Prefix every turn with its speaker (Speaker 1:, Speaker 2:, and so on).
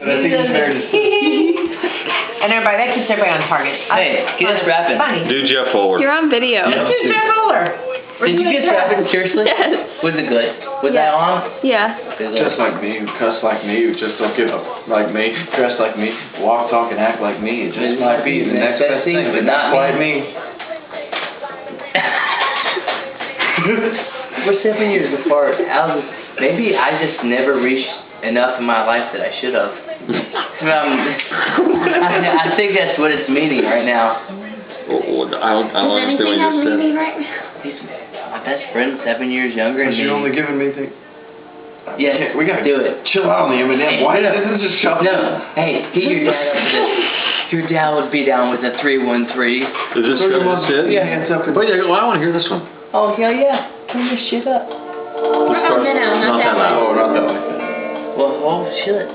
Speaker 1: But I think he's married.
Speaker 2: And everybody, that keeps everybody on target.
Speaker 3: Hey, get us rapping.
Speaker 2: Funny.
Speaker 4: Do Jeff Fuller.
Speaker 5: You're on video.
Speaker 2: Let's do Jeff Fuller.
Speaker 3: Did you get rapping? Seriously?
Speaker 5: Yes.
Speaker 3: Was it good? Was
Speaker 5: Yeah.
Speaker 3: that on?
Speaker 5: Yeah.
Speaker 1: Just like me, who cuss like me, who just don't give up like me, dress like me, walk, talk, and act like me. It just might be the next best thing, but not quite me.
Speaker 3: We're 7 years apart. Maybe I just never reached enough in my life that I should have. I think that's what it's meaning right now.
Speaker 4: I don't understand what you just said.
Speaker 5: right now?
Speaker 3: He's my best friend, 7 years younger than
Speaker 1: Because
Speaker 3: me.
Speaker 1: you only giving me the...
Speaker 3: Yeah,
Speaker 1: we gotta
Speaker 3: do it.
Speaker 1: Chill out, Liam, and then why didn't this just shut
Speaker 3: No, hey, get your dad up for this. Your dad would be down with a 313.
Speaker 4: Is this it?
Speaker 1: Yeah, hands up.
Speaker 4: Wait, well, I want to hear this one.
Speaker 3: Oh, hell yeah. Turn this shit up.
Speaker 5: No, not that one.
Speaker 1: Oh, not that way.
Speaker 3: Well, oh, shit.